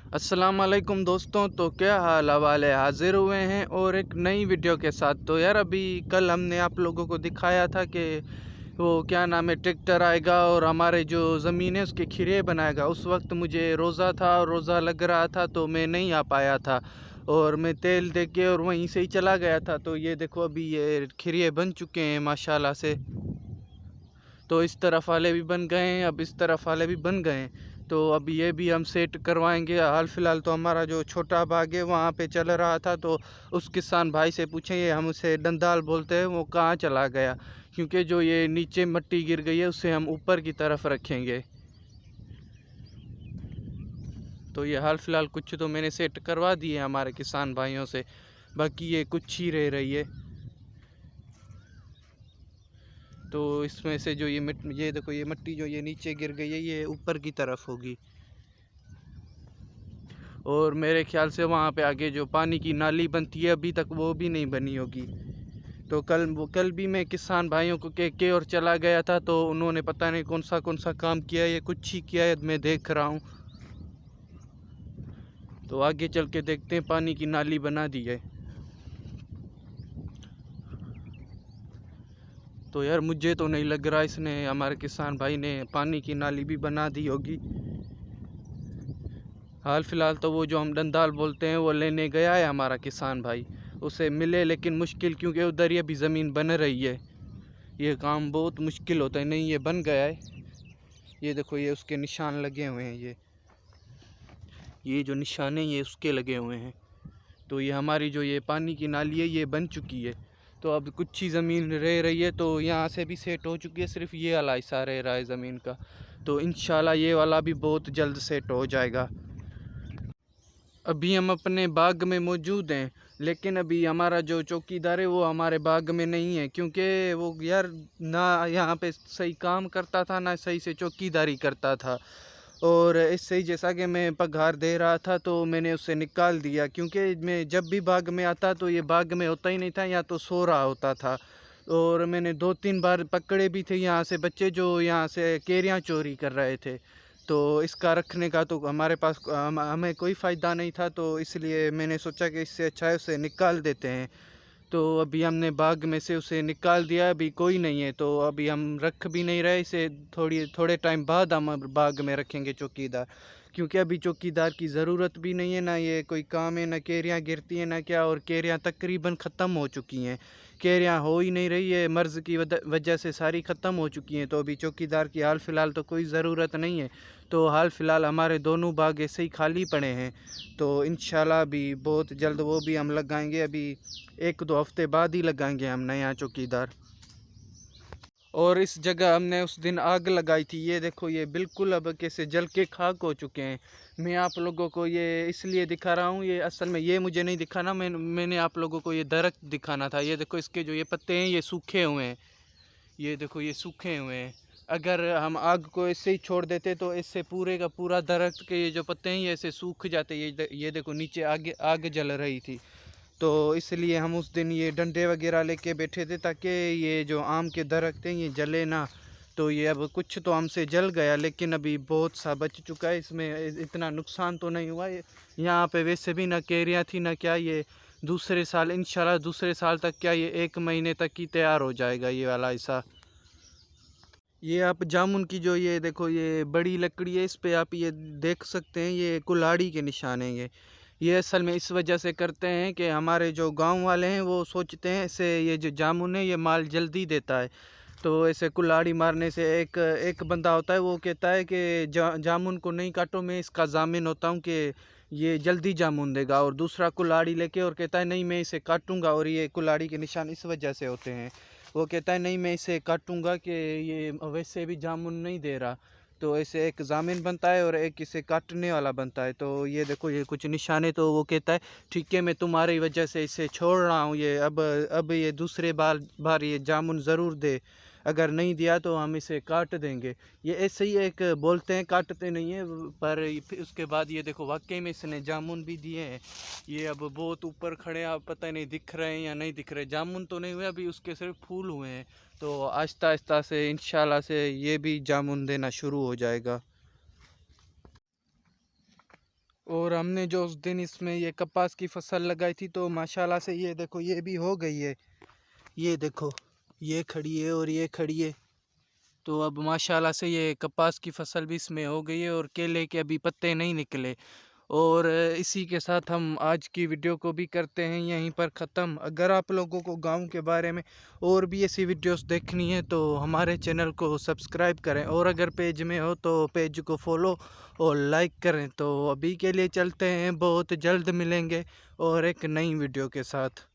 अस्सलाम वालेकुम दोस्तों। तो क्या हाल हवाल है, हाजिर हुए हैं और एक नई वीडियो के साथ। तो यार अभी कल हमने आप लोगों को दिखाया था कि वो क्या नाम है, ट्रैक्टर आएगा और हमारे जो ज़मीन है उसके खिरे बनाएगा। उस वक्त मुझे रोज़ा था और रोज़ा लग रहा था तो मैं नहीं आ पाया था और मैं तेल दे के और वहीं से ही चला गया था। तो ये देखो अभी ये खिरे बन चुके हैं माशाल्लाह से। तो इस तरफ वाले भी बन गए हैं, अब इस तरफ वाले भी बन गए हैं। तो अब ये भी हम सेट करवाएंगे। हाल फिलहाल तो हमारा जो छोटा बाग है वहाँ पे चल रहा था, तो उस किसान भाई से पूछेंगे, हम उसे डंडाल बोलते हैं, वो कहाँ चला गया, क्योंकि जो ये नीचे मिट्टी गिर गई है उसे हम ऊपर की तरफ रखेंगे। तो ये हाल फिलहाल कुछ तो मैंने सेट करवा दिए हमारे किसान भाइयों से, बाकी ये कुछ ही रह रही है। तो इसमें से जो ये देखो, ये मिट्टी जो ये नीचे गिर गई है ये ऊपर की तरफ होगी। और मेरे ख्याल से वहाँ पे आगे जो पानी की नाली बनती है अभी तक वो भी नहीं बनी होगी। तो कल भी मैं किसान भाइयों को के और चला गया था, तो उन्होंने पता नहीं कौन सा काम किया है, ये कुछ ही किया है मैं देख रहा हूँ। तो आगे चल के देखते हैं, पानी की नाली बना दी है। तो यार मुझे तो नहीं लग रहा इसने, हमारे किसान भाई ने पानी की नाली भी बना दी होगी। हाल फिलहाल तो वो जो हम डंडाल बोलते हैं वो लेने गया है हमारा किसान भाई, उसे मिले लेकिन मुश्किल, क्योंकि उधर ये भी ज़मीन बन रही है। ये काम बहुत मुश्किल होता है। नहीं, ये बन गया है, ये देखो ये उसके निशान लगे हुए हैं, ये जो निशान है ये उसके लगे हुए हैं। तो ये हमारी जो ये पानी की नाली है ये बन चुकी है। तो अब कुछ ही ज़मीन रह रही है, तो यहाँ से भी सेट हो चुकी है, सिर्फ ये वाला हिस्सा रह रहा है ज़मीन का। तो इंशाल्लाह ये वाला भी बहुत जल्द सेट हो जाएगा। अभी हम अपने बाग में मौजूद हैं, लेकिन अभी हमारा जो चौकीदार है वो हमारे बाग में नहीं है, क्योंकि वो यार ना यहाँ पे सही काम करता था ना सही से चौकीदारी करता था। और इससे ही जैसा कि मैं पगार दे रहा था तो मैंने उससे निकाल दिया, क्योंकि मैं जब भी बाग में आता तो ये बाग में होता ही नहीं था, या तो सो रहा होता था। और मैंने 2-3 बार पकड़े भी थे यहाँ से बच्चे जो यहाँ से केरियाँ चोरी कर रहे थे। तो इसका रखने का तो हमारे पास हमें कोई फ़ायदा नहीं था, तो इसलिए मैंने सोचा कि इससे अच्छा है उसे निकाल देते हैं। तो अभी हमने बाग में से उसे निकाल दिया, अभी कोई नहीं है, तो अभी हम रख भी नहीं रहे इसे। थोड़े टाइम बाद हम बाग में रखेंगे चौकीदार, क्योंकि अभी चौकीदार की ज़रूरत भी नहीं है, ना ये कोई काम है, ना केरियाँ गिरती हैं ना क्या। और केरियाँ तकरीबन ख़त्म हो चुकी हैं, केरियाँ हो ही नहीं रही है, मर्ज़ की वजह से सारी ख़त्म हो चुकी हैं। तो अभी चौकीदार की हाल फ़िलहाल तो कोई ज़रूरत नहीं है। तो हाल फ़िलहाल हमारे दोनों बाग ऐसे ही खाली पड़े हैं। तो इंशाल्लाह अभी बहुत जल्द वो भी हम लगाएंगे, अभी 1-2 हफ्ते बाद ही लगाएंगे हम नया चौकीदार। और इस जगह हमने उस दिन आग लगाई थी, ये देखो ये बिल्कुल अब कैसे जल के खाक हो चुके हैं। मैं आप लोगों को ये इसलिए दिखा रहा हूँ, ये असल में ये मुझे नहीं दिखाना, मैंने आप लोगों को ये दरख्त दिखाना था। ये देखो इसके जो ये पत्ते हैं ये सूखे हुए हैं, ये देखो ये सूखे हुए हैं। अगर हम आग को ऐसे ही छोड़ देते तो इससे पूरे का पूरा दरख्त के ये जो पत्ते हैं ये ऐसे सूख जाते। ये देखो नीचे आग आग जल रही थी। तो इसलिए हम उस दिन ये डंडे वगैरह लेके बैठे थे, ताकि ये जो आम के दरख्त हैं ये जले ना। तो ये अब कुछ तो हमसे जल गया, लेकिन अभी बहुत सा बच चुका है, इसमें इतना नुकसान तो नहीं हुआ। यहाँ पे वैसे भी ना कैरियाँ थी ना क्या। ये दूसरे साल इंशाल्लाह, दूसरे साल तक क्या, ये 1 महीने तक ही तैयार हो जाएगा ये वाला हिस्सा। ये आप जामुन की जो ये देखो ये बड़ी लकड़ी है, इस पे आप ये देख सकते हैं ये कुल्हाड़ी के निशान हैं। ये असल में इस वजह से करते हैं कि हमारे जो गांव वाले हैं वो सोचते हैं ऐसे ये जो जामुन है ये माल जल्दी देता है। तो ऐसे कुल्हाड़ी मारने से एक एक बंदा होता है वो कहता है कि जामुन को नहीं काटो, मैं इसका जामिन होता हूँ कि ये जल्दी जामुन देगा। और दूसरा कुल्हाड़ी लेके और कहता है नहीं मैं इसे काटूंगा, और ये कुल्हाड़ी के निशान इस वजह से होते हैं। वो कहता है नहीं मैं इसे काटूंगा कि ये वैसे भी जामुन नहीं दे रहा। तो ऐसे एक जामिन बनता है और एक इसे काटने वाला बनता है। तो ये देखो ये कुछ निशाने, तो वो कहता है ठीक है मैं तुम्हारी वजह से इसे छोड़ रहा हूँ, ये अब ये दूसरे बार ये जामुन ज़रूर दे, अगर नहीं दिया तो हम इसे काट देंगे। ये ऐसे ही एक बोलते हैं, काटते नहीं है। पर फिर उसके बाद ये देखो वाकई में इसने जामुन भी दिए हैं। ये अब बहुत ऊपर खड़े हैं, आप पता नहीं दिख रहे हैं या नहीं दिख रहे। जामुन तो नहीं हुए अभी, उसके सिर्फ फूल हुए हैं। तो आहिस्ता आहिस्ता से इंशाल्लाह से ये भी जामुन देना शुरू हो जाएगा। और हमने जो उस दिन इसमें ये कपास की फसल लगाई थी तो माशाल्लाह से ये देखो ये भी हो गई है। ये देखो ये खड़ी है और ये खड़ी है। तो अब माशाल्लाह से ये कपास की फसल भी इसमें हो गई है और केले के अभी पत्ते नहीं निकले। और इसी के साथ हम आज की वीडियो को भी करते हैं यहीं पर ख़त्म। अगर आप लोगों को गांव के बारे में और भी ऐसी वीडियोस देखनी है तो हमारे चैनल को सब्सक्राइब करें, और अगर पेज में हो तो पेज को फॉलो और लाइक करें। तो अभी के लिए चलते हैं, बहुत जल्द मिलेंगे और एक नई वीडियो के साथ।